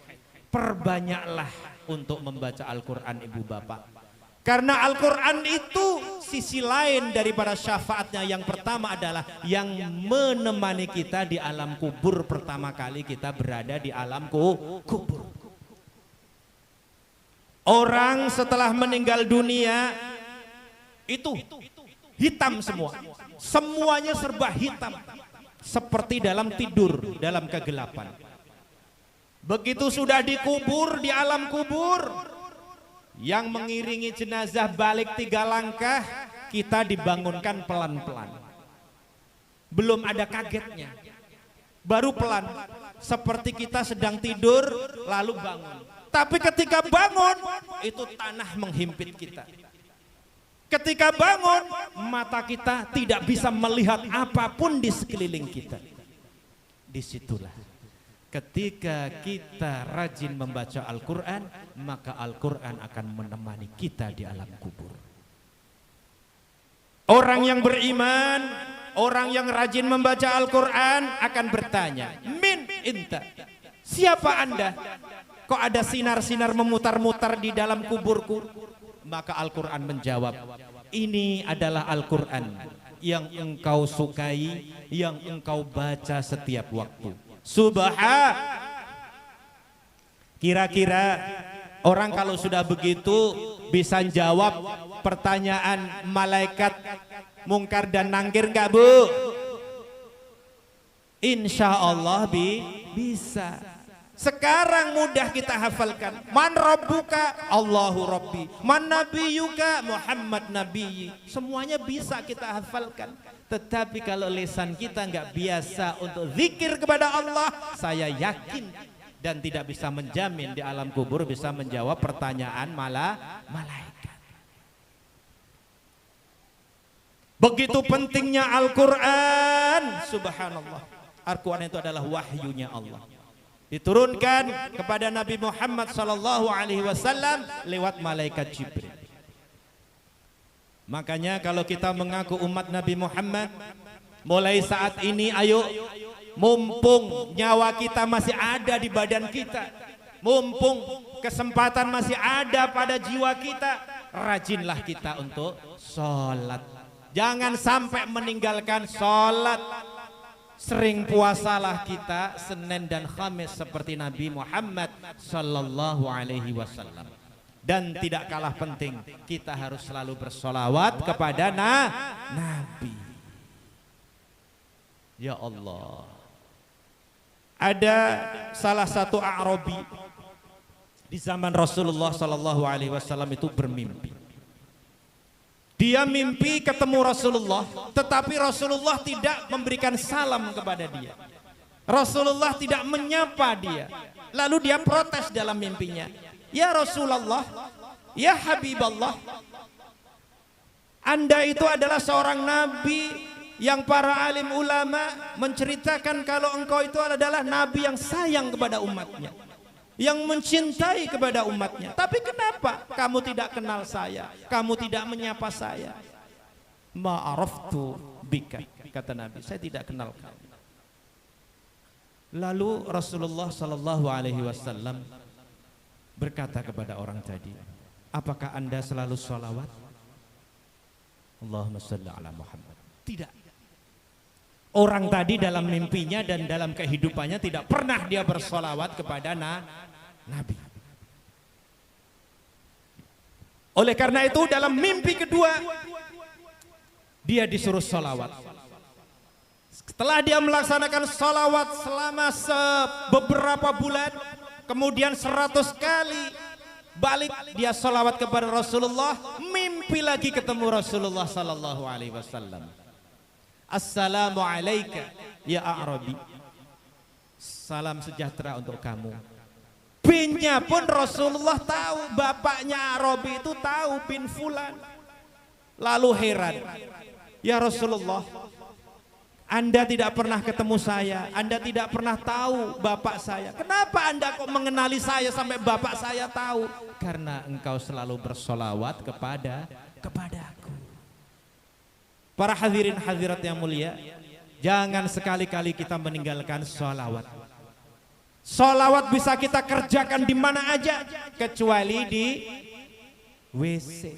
Perbanyaklah untuk membaca Al-Quran ibu bapak. Karena Al-Quran itu sisi lain daripada syafaatnya. Yang pertama adalah yang menemani kita di alam kubur pertama kali kita berada di alam kubur. Orang setelah meninggal dunia itu hitam semua. Semuanya serba hitam. Seperti dalam tidur, dalam kegelapan. Begitu sudah dikubur di alam kubur, yang mengiringi jenazah balik 3 langkah, kita dibangunkan pelan-pelan. Belum ada kagetnya, baru pelan, seperti kita sedang tidur lalu bangun. Tapi ketika bangun, itu tanah menghimpit kita. Ketika bangun, mata kita tidak bisa melihat apapun di sekeliling kita. Disitulah ketika kita rajin membaca Al-Quran, maka Al-Quran akan menemani kita di alam kubur. Orang yang beriman, orang yang rajin membaca Al-Quran akan bertanya, min inta, siapa anda? Kok ada sinar-sinar memutar-mutar di dalam kuburku? Maka Al-Quran menjawab, ini adalah Al-Quran yang engkau sukai, yang engkau baca setiap waktu. Kira-kira orang kalau sudah begitu bisa jawab pertanyaan malaikat Mungkar dan Nangkir enggak, Bu? Insya Allah bisa. Sekarang mudah kita hafalkan. Man rabbuka? Allahu rabbi. Man nabiyuka? Muhammad nabiyyi. Semuanya bisa kita hafalkan. Tetapi kalau lisan kita nggak biasa untuk zikir kepada Allah, saya yakin dan tidak bisa menjamin di alam kubur bisa menjawab pertanyaan malaikat. Begitu pentingnya Al-Quran, subhanallah. Al-Quran itu adalah wahyunya Allah. Diturunkan kepada Nabi Muhammad SAW lewat malaikat Jibril. Makanya kalau kita mengaku umat Nabi Muhammad, mulai saat ini ayo, mumpung nyawa kita masih ada di badan kita, mumpung kesempatan masih ada pada jiwa kita, rajinlah kita untuk sholat. Jangan sampai meninggalkan sholat. Sering puasalah kita Senin dan Khamis seperti Nabi Muhammad sallallahu alaihi wasallam. Dan tidak kalah penting, kita harus selalu bersolawat kepada Nabi. Ya Allah. Ada salah satu A'rabi di zaman Rasulullah sallallahu alaihi wasallam itu bermimpi. Dia mimpi ketemu Rasulullah, tetapi Rasulullah tidak memberikan salam kepada dia. Rasulullah tidak menyapa dia. Lalu dia protes dalam mimpinya. Ya Rasulullah, ya Habiballah, Anda itu adalah seorang nabi yang para alim ulama menceritakan kalau engkau itu adalah nabi yang sayang kepada umatnya, yang mencintai kepada umatnya. Tapi kenapa kamu tidak kenal saya? Kamu tidak menyapa saya? Ma'araftu bika, kata Nabi, saya tidak kenal kamu. Lalu Rasulullah sallallahu alaihi wasallam berkata kepada orang tadi, apakah anda selalu sholawat? Allahumma shalli ala Muhammad. Tidak. Orang tadi dalam mimpinya dan dalam kehidupannya tidak pernah dia bersolawat kepada Nabi. Oleh karena itu dalam mimpi kedua dia disuruh sholawat. Setelah dia melaksanakan sholawat selama beberapa bulan, kemudian 100 kali balik dia sholawat kepada Rasulullah, mimpi lagi ketemu Rasulullah sallallahu alaihi wasallam. Assalamu alayka ya A'rabi, salam sejahtera untuk kamu. Binnya pun Rasulullah tahu, bapaknya A'rabi itu tahu bin fulan. Lalu heran, ya Rasulullah, Anda tidak pernah ketemu saya, Anda tidak pernah tahu bapak saya. Kenapa Anda kok mengenali saya sampai bapak saya tahu? Karena engkau selalu bersolawat kepada aku. Para hadirin hadirat yang mulia, jangan sekali-kali kita meninggalkan solawat. Solawat bisa kita kerjakan di mana aja, kecuali di WC.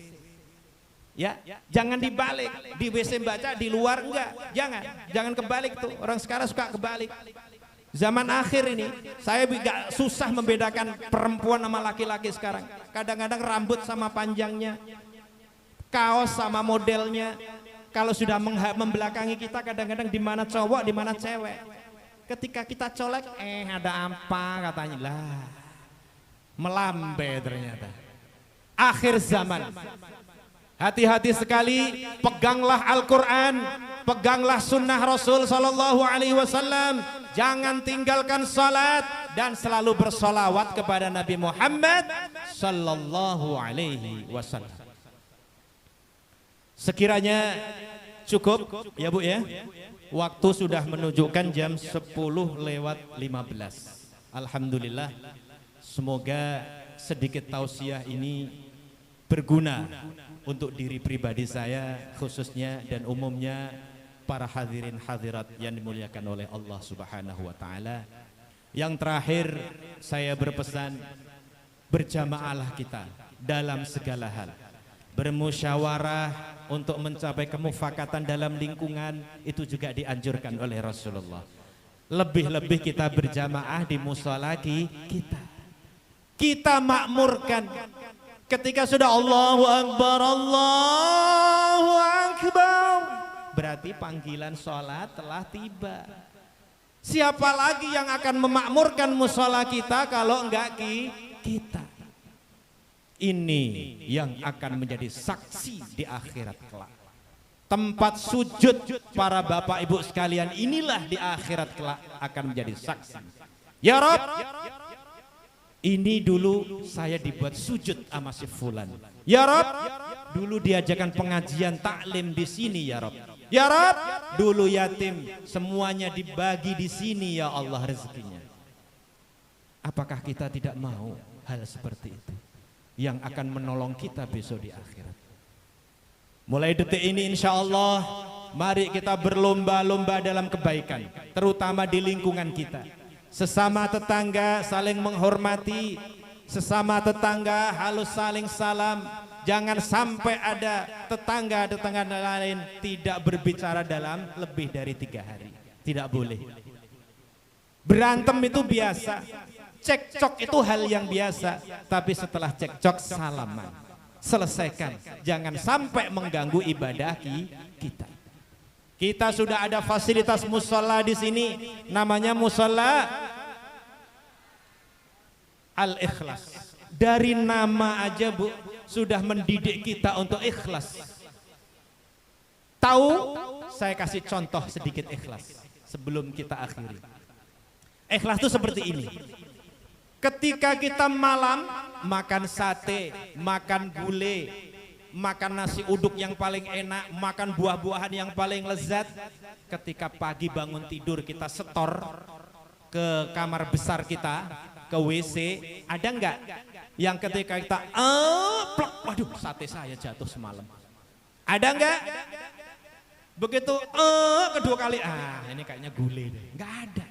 Ya, jangan dibalik, di WC baca, di luar enggak. Jangan kebalik tuh. Orang sekarang suka kebalik. Zaman akhir ini, saya juga susah membedakan perempuan sama laki-laki sekarang. Kadang-kadang rambut sama panjangnya, kaos sama modelnya. Kalau sudah membelakangi kita, kadang-kadang di mana cowok, di mana cewek. Ketika kita colek, ada apa katanya lah, melambai ternyata. Akhir zaman. Hati-hati sekali, peganglah Al-Quran, peganglah sunnah Rasul Sallallahu Alaihi Wasallam. Jangan tinggalkan salat dan selalu bersolawat kepada Nabi Muhammad Sallallahu Alaihi Wasallam. Sekiranya cukup ya Bu ya. Waktu sudah menunjukkan jam 10:15. Alhamdulillah. Semoga sedikit tausiah ini berguna untuk diri pribadi saya khususnya dan umumnya para hadirin hadirat yang dimuliakan oleh Allah Subhanahu wa taala. Yang terakhir saya berpesan, berjamaahlah kita dalam segala hal. Bermusyawarah untuk mencapai kemufakatan dalam lingkungan itu juga dianjurkan oleh Rasulullah. Lebih-lebih kita berjamaah di mushola kita makmurkan. Ketika sudah Allahu Akbar, Allahu Akbar, berarti panggilan sholat telah tiba. Siapa lagi yang akan memakmurkan mushola kita kalau enggak kita? Ini yang akan menjadi saksi di akhirat kelak. Tempat sujud para bapak ibu sekalian inilah di akhirat kelak akan menjadi saksi. Ya Rabb, ini dulu saya dibuat sujud sama si fulan. Ya Rabb, dulu diajarkan pengajian taklim di sini ya Rabb. Ya Rabb, dulu yatim semuanya dibagi di sini ya Allah rezekinya. Apakah kita tidak mau hal seperti itu yang akan menolong kita besok di akhirat? Mulai detik ini insya Allah mari kita berlomba-lomba dalam kebaikan, terutama di lingkungan kita. Sesama tetangga saling menghormati, sesama tetangga halus saling salam. Jangan sampai ada tetangga lain tidak berbicara dalam lebih dari 3 hari. Tidak boleh. Berantem itu biasa, cekcok itu hal yang biasa. Tapi setelah cekcok salaman, selesaikan. Jangan sampai mengganggu ibadah kita. Kita sudah ada fasilitas musola di sini, namanya musola Al-Ikhlas. Dari nama aja Bu, sudah mendidik kita untuk ikhlas. Tahu? Saya kasih contoh sedikit ikhlas sebelum kita akhiri. Ikhlas itu seperti ini. Ketika kita malam makan sate, makan gulai, makan nasi uduk yang paling enak, makan buah-buahan yang paling lezat. Ketika pagi bangun tidur kita setor ke kamar besar kita, ke WC, ada enggak yang ketika kita plek, waduh sate saya jatuh semalam. Ada enggak? Begitu kedua kali, ini kayaknya gulai deh. Enggak ada.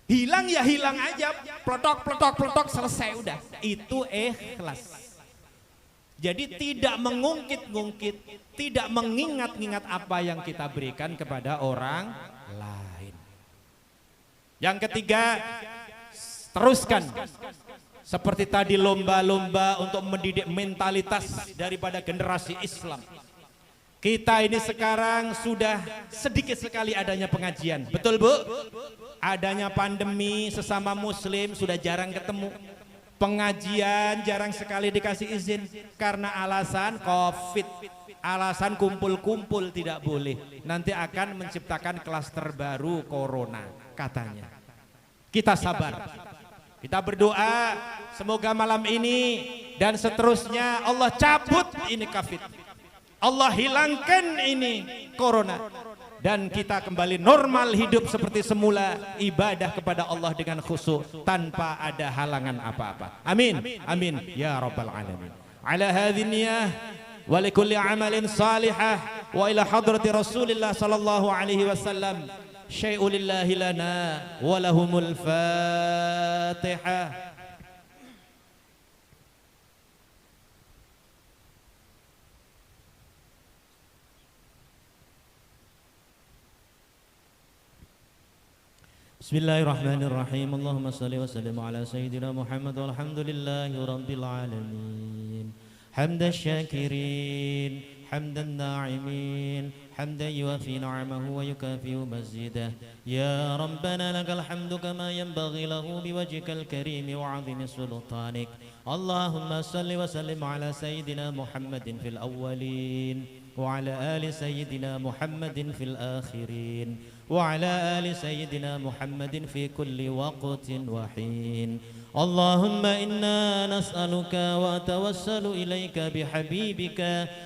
Hilang ya hilang aja, peletok selesai udah. Itu ikhlas. Jadi tidak mengungkit-ungkit, tidak mengingat-ingat apa yang kita berikan kepada orang lain. Yang ketiga, teruskan. Seperti tadi lomba-lomba untuk mendidik mentalitas daripada generasi Islam. Kita ini sekarang sudah sedikit sekali adanya pengajian. Betul Bu? Adanya pandemi, sesama muslim sudah jarang ketemu. Pengajian jarang sekali dikasih izin karena alasan COVID, alasan kumpul-kumpul tidak boleh. Nanti akan menciptakan klaster baru corona katanya. Kita sabar, kita berdoa semoga malam ini dan seterusnya Allah cabut ini COVID, Allah hilangkan ini corona. Dan kita kembali normal hidup seperti semula, ibadah kepada Allah dengan khusyuk tanpa ada halangan apa-apa. Amin, amin ya rabbal alamin. Ala hadhihi niyyah wa likulli amalin salihah wa ila hadrati Rasulillah sallallahu alaihi wasallam. Syai'u lillahi lana wa lahumul Fatihah. Bismillahirrahmanirrahim. Allahumma salli wa sallim ala sayyidina Muhammad walhamdulillahi rabbil alamin. Hamdan syakirin, hamdan na'imin, hamdan yuafi na'amahu wa yukafi'u mazidah. Ya Rabbana lakal hamdu kama yanbaghi lahu biwajhikal karim wa 'azimi sultanik. Allahumma salli wa sallim ala sayyidina Muhammadin fil awwalin wa ala ali sayyidina Muhammadin fil akhirin وعلى آل سيدنا محمد في كل وقت وحين. اللهم إنا نسألك وأتوسل إليك بحبيبك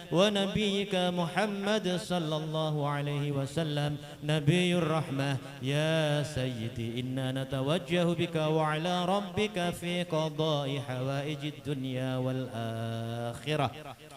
ونبيك محمد صلى الله عليه وسلم نبي الرحمة. يا سيدي إنا نتوجه بك وعلى ربك في قضاء حوائج الدنيا والآخرة.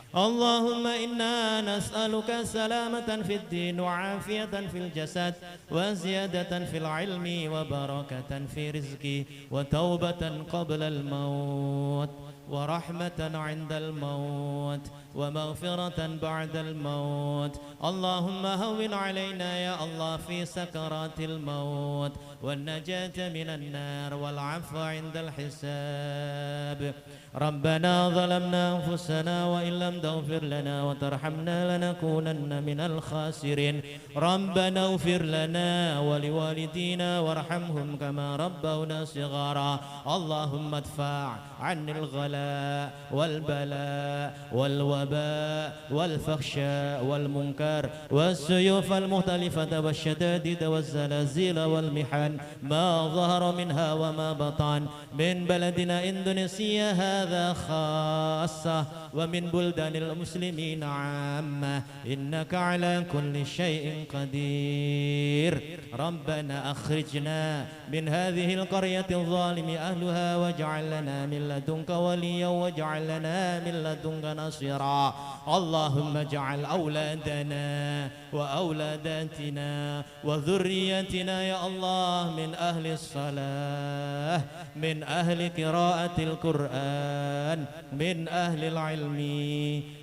اللهم إنا نسألك سلامة في الدين وعافية في الجسد وزيادة في العلم وبركة في رزقي وتوبة قبل الموت ورحمة عند الموت ومغفرة بعد الموت. اللهم هون علينا يا الله في سكرات الموت والنجاة من النار والعفو عند الحساب. ربنا ظلمنا أنفسنا وإن لم تغفر لنا وترحمنا لنكونن من الخاسرين. ربنا اغفر لنا ولوالدينا وارحمهم كما ربونا صغارا. اللهم ادفع عني الغلاء والبلاء والوباء والفحشاء والمنكر والسيوف المختلفة والشدائد والزلازل والمحن ما ظهر منها وما بطن من بلدنا إندونيسيا هذا خاصة ومن بلدان المسلمين عامة. إنك على كل شيء قدير. ربنا أخرجنا من هذه القرية الظالم أهلها واجعل لنا من لدنك وليا واجعل لنا من لدنك نصيرا. اللهم اجعل أولادنا وأولاداتنا وذريتنا يا الله من أهل الصلاة من أهل قراءة القرآن من أهل العلم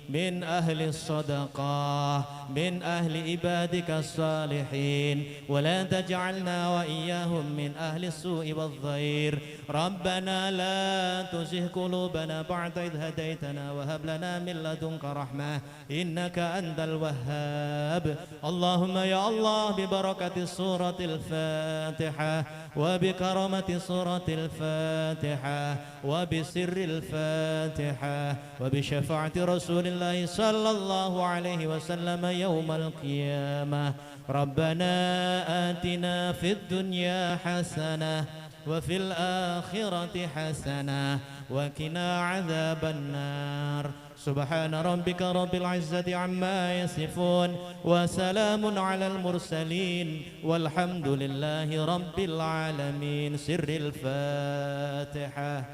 من أهل الصدقة من أهل عبادك الصالحين ولا تجعلنا وإياهم من أهل السوء والضير. ربنا لا تزغ قلوبنا بعد إذ هديتنا وهب لنا من لدنك رحمة إنك أنت الوهاب. اللهم يا الله ببركة سورة الفاتحة وبكرامة سورة الفاتحة وبسر الفاتحة وبشفاعة رسول الله صلى الله عليه وسلم يوم القيامة. ربنا آتنا في الدنيا حسنة وفي الآخرة حسنة وقنا عذاب النار. سبحان ربك رب العزة عما يصفون وسلام على المرسلين والحمد لله رب العالمين. سر الفاتحة.